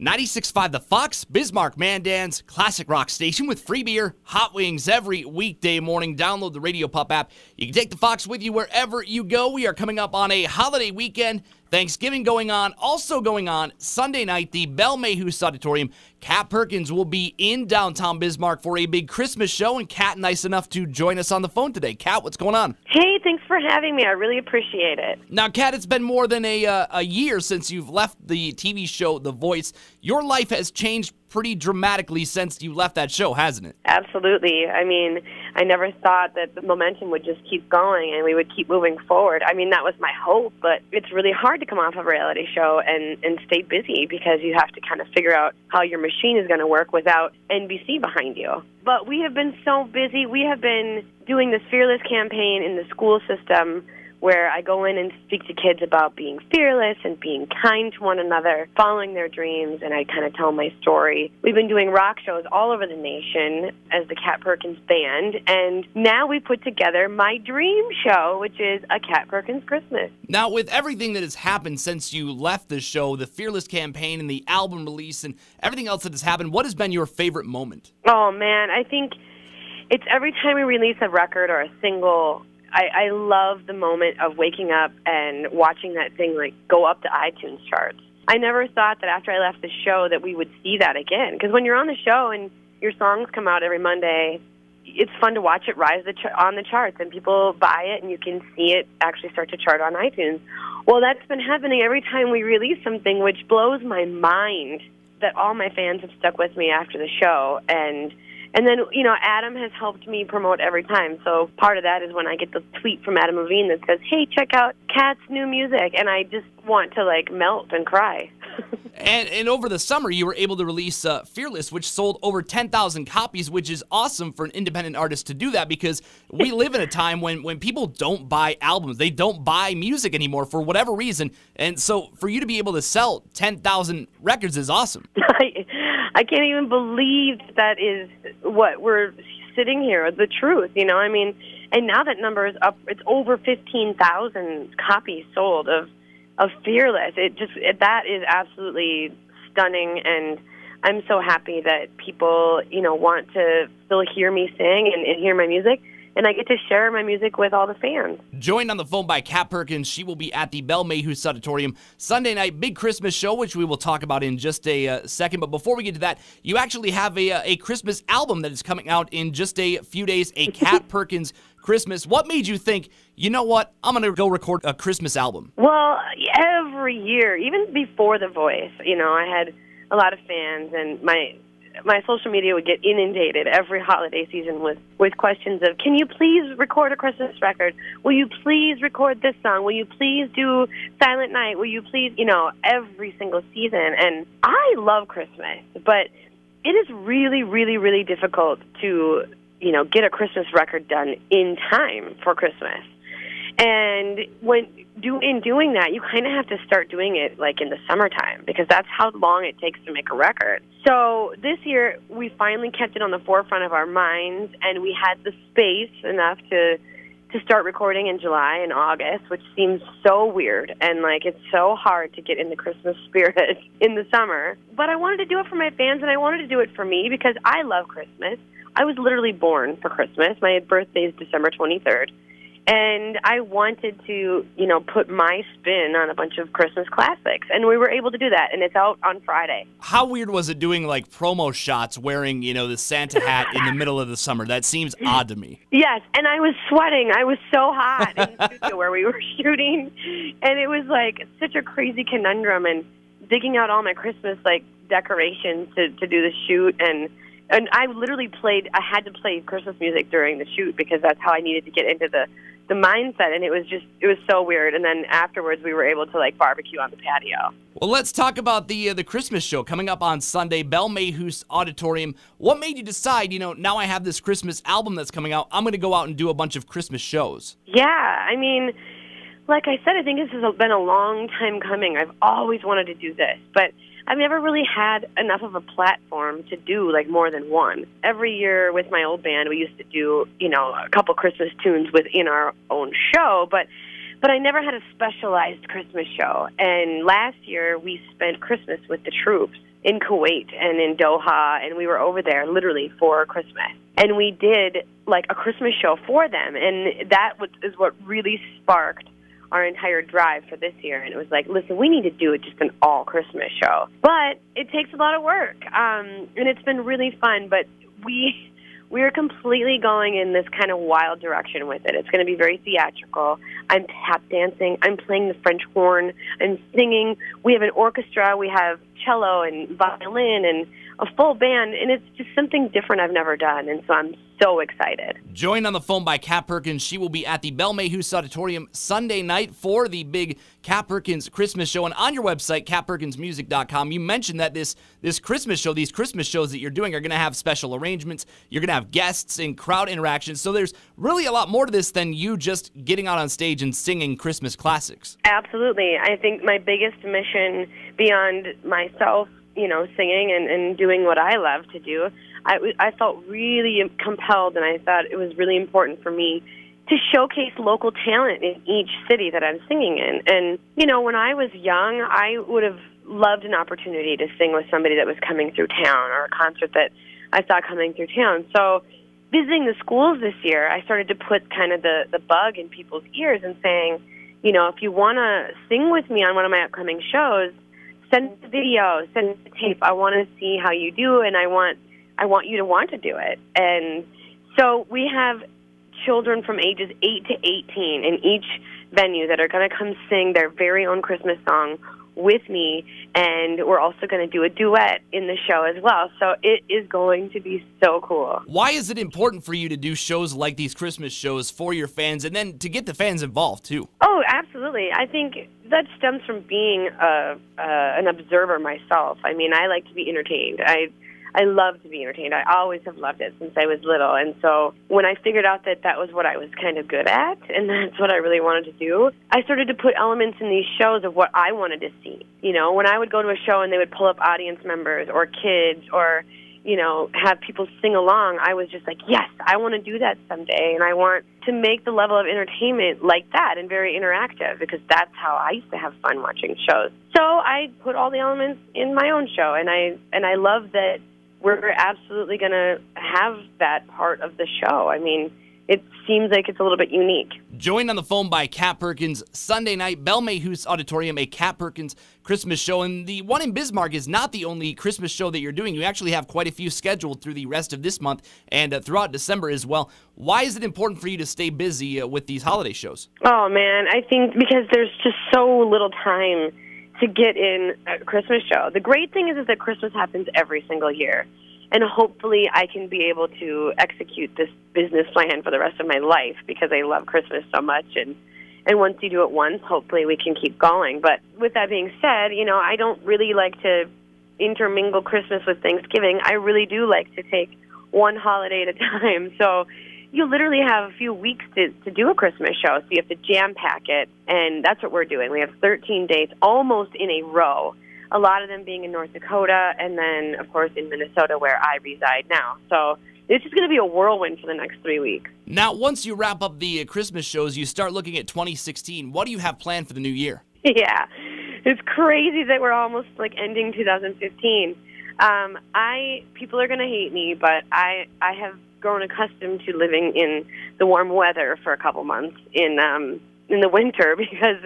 96.5 The Fox, Bismarck Mandan's classic rock station with free beer, hot wings every weekday morning. Download the Radio Pup app. You can take the Fox with you wherever you go. We are coming up on a holiday weekend. Thanksgiving going on. Also going on Sunday night, the Belle Mayhew Auditorium. Kat Perkins will be in downtown Bismarck for a big Christmas show, and Kat nice enough to join us on the phone today. Kat, what's going on? Hey, thanks for having me. I really appreciate it. Now, Kat, it's been more than a year since you've left the TV show The Voice. Your life has changed pretty dramatically since you left that show, hasn't it? Absolutely. I mean, I never thought that the momentum would just keep going and we would keep moving forward. I mean, that was my hope, but it's really hard to come off a reality show and stay busy because you have to kind of figure out how your machine is going to work without NBC behind you. But we have been so busy. We have been doing this Fearless campaign in the school system where I go in and speak to kids about being fearless and being kind to one another, following their dreams, and I kind of tell my story. We've been doing rock shows all over the nation as the Kat Perkins Band, and now we put together my dream show, which is a Kat Perkins Christmas. Now, with everything that has happened since you left the show, the Fearless campaign and the album release and everything else that has happened, what has been your favorite moment? Oh, man, I think it's every time we release a record or a single. I love the moment of waking up and watching that thing go up the iTunes charts. I never thought that after I left the show that we would see that again. Because when you're on the show and your songs come out every Monday, it's fun to watch it rise on the charts, and people buy it, and you can see it actually start to chart on iTunes. Well, that's been happening every time we release something, which blows my mind that all my fans have stuck with me after the show. And then, Adam has helped me promote every time. So part of that is when I get the tweet from Adam Levine that says, hey, check out Kat's new music. And I just want to, melt and cry. And over the summer, you were able to release Fearless, which sold over 10,000 copies, which is awesome for an independent artist to do that because we live in a time when people don't buy albums. They don't buy music anymore for whatever reason. And so for you to be able to sell 10,000 records is awesome. I can't even believe that is what we're sitting here, the truth, I mean, and now that number is up, it's over 15,000 copies sold of Fearless. That is absolutely stunning, and I'm so happy that people, want to still hear me sing and hear my music. And I get to share my music with all the fans. Joined on the phone by Kat Perkins. She will be at the Belle Mayhew Auditorium Sunday night, big Christmas show, which we will talk about in just a second. But before we get to that, you actually have a Christmas album that is coming out in just a few days, a Kat Perkins Christmas. What made you think, you know what, I'm going to go record a Christmas album? Well, every year, even before The Voice, I had a lot of fans, and my social media would get inundated every holiday season with questions of, can you please record a Christmas record? Will you please record this song? Will you please do Silent Night? Will you please, every single season. And I love Christmas, but it is really, really, really difficult to, get a Christmas record done in time for Christmas. And in doing that, you kind of have to start doing it in the summertime because that's how long it takes to make a record. So this year, we finally kept it on the forefront of our minds, and we had the space enough to start recording in July and August, which seems so weird. And it's so hard to get in the Christmas spirit in the summer. But I wanted to do it for my fans, and I wanted to do it for me because I love Christmas. I was literally born for Christmas. My birthday is December 23rd. And I wanted to, put my spin on a bunch of Christmas classics. And we were able to do that, and it's out on Friday. How weird was it doing, promo shots wearing, the Santa hat in the middle of the summer? That seems odd to me. Yes, and I was sweating. I was so hot in the studio where we were shooting. And it was, such a crazy conundrum, and digging out all my Christmas, decorations to do the shoot. And I literally I had to play Christmas music during the shoot because that's how I needed to get into the mindset, and it was so weird. And then afterwards, we were able to barbecue on the patio. Well, let's talk about the Christmas show coming up on Sunday, Belle Mayhew Auditorium. What made you decide, now I have this Christmas album that's coming out, I'm going to go out and do a bunch of Christmas shows? Yeah, I mean, like I said, I think this has been a long time coming. I've always wanted to do this, but I've never really had enough of a platform to do more than one. Every year with my old band, we used to do, a couple Christmas tunes within our own show, but I never had a specialized Christmas show. And last year we spent Christmas with the troops in Kuwait and in Doha, and we were over there literally for Christmas. And we did like a Christmas show for them, and that is what really sparked our entire drive for this year. And it was like, listen, we need to do it just an all-Christmas show. But it takes a lot of work, and it's been really fun, but we're completely going in this kind of wild direction with it. It's going to be very theatrical. I'm tap dancing. I'm playing the French horn. I'm singing. We have an orchestra. We have cello and violin and a full band, and it's just something different I've never done, and so I'm so excited. Joined on the phone by Kat Perkins. She will be at the Belle Mayhews Auditorium Sunday night for the big Kat Perkins Christmas show. And on your website, katperkinsmusic.com, you mentioned that this Christmas show, these Christmas shows that you're doing are going to have special arrangements. You're going to have guests and crowd interactions. So there's really a lot more to this than you just getting out on stage and singing Christmas classics. Absolutely. I think my biggest mission beyond myself, singing and doing what I love to do, I felt really compelled, and I thought it was really important for me to showcase local talent in each city that I'm singing in. And, when I was young, I would have loved an opportunity to sing with somebody that was coming through town, or a concert that I saw coming through town. So visiting the schools this year, I started to put kind of the bug in people's ears and saying, if you want to sing with me on one of my upcoming shows, send the video, send the tape. I want to see how you do, and I want you to want to do it. And so we have children from ages 8 to 18 in each venue that are going to come sing their very own Christmas song with me, and we're also going to do a duet in the show as well. So it is going to be so cool. Why is it important for you to do shows like these Christmas shows for your fans, and then to get the fans involved too? Oh, absolutely. I think that stems from being an observer myself. I mean, I like to be entertained. I love to be entertained. I always have loved it since I was little. And so when I figured out that that was what I was kind of good at, and that's what I really wanted to do, I started to put elements in these shows of what I wanted to see. When I would go to a show and they would pull up audience members or kids or, have people sing along, I was just like, yes, I want to do that someday. And I want to make the level of entertainment like that and very interactive, because that's how I used to have fun watching shows. So I put all the elements in my own show, and I love that we're absolutely going to have that part of the show. I mean, it seems like it's a little bit unique. Joined on the phone by Kat Perkins, Sunday night, Belle Mayhews Auditorium, a Kat Perkins Christmas show. And the one in Bismarck is not the only Christmas show that you're doing. You actually have quite a few scheduled through the rest of this month and throughout December as well. Why is it important for you to stay busy with these holiday shows? Oh, man, I think because there's just so little time to get in a Christmas show. The great thing is that Christmas happens every single year, and hopefully I can be able to execute this business plan for the rest of my life, because I love Christmas so much, and once you do it once, hopefully we can keep going. But with that being said, I don't really like to intermingle Christmas with Thanksgiving. I really do like to take one holiday at a time. So you literally have a few weeks to do a Christmas show, so you have to jam-pack it, and that's what we're doing. We have 13 dates almost in a row, a lot of them being in North Dakota, and then, of course, in Minnesota, where I reside now. So it's just going to be a whirlwind for the next 3 weeks. Now, once you wrap up the Christmas shows, you start looking at 2016. What do you have planned for the new year? Yeah, it's crazy that we're almost ending 2015. People are going to hate me, but I have grown accustomed to living in the warm weather for a couple months in the winter, because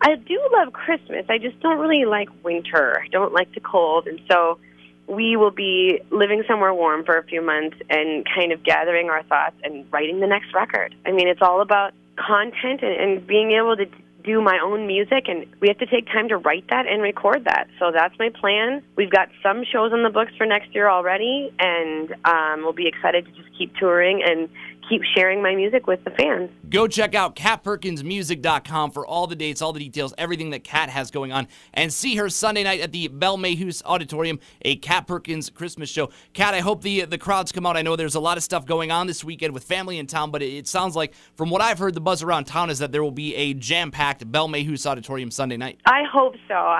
I do love Christmas. I just don't really like winter. I don't like the cold, and so we will be living somewhere warm for a few months and kind of gathering our thoughts and writing the next record. I mean, it's all about content and being able to do my own music, and we have to take time to write that and record that. So that's my plan. We've got some shows on the books for next year already, and we'll be excited to just keep touring and keep sharing my music with the fans. Go check out katperkinsmusic.com for all the dates, all the details, everything that Kat has going on, and see her Sunday night at the Belle Mayhews Auditorium, a Kat Perkins Christmas show. Kat, I hope the crowds come out. I know there's a lot of stuff going on this weekend with family in town, but it sounds like, from what I've heard, the buzz around town is that there will be a jam-packed Belle Mayhews Auditorium Sunday night. I hope so.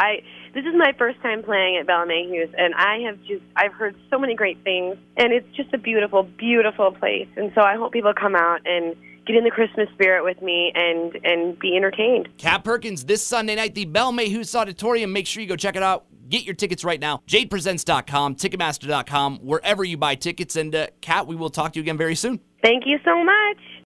This is my first time playing at Belle Mayhews, and I've heard so many great things, and it's just a beautiful, beautiful place. And so I hope people come out and get in the Christmas spirit with me and be entertained. Kat Perkins, this Sunday night, the Belle Mayhews Auditorium. Make sure you go check it out. Get your tickets right now. JadePresents.com, Ticketmaster.com, wherever you buy tickets. And, Kat, we will talk to you again very soon. Thank you so much.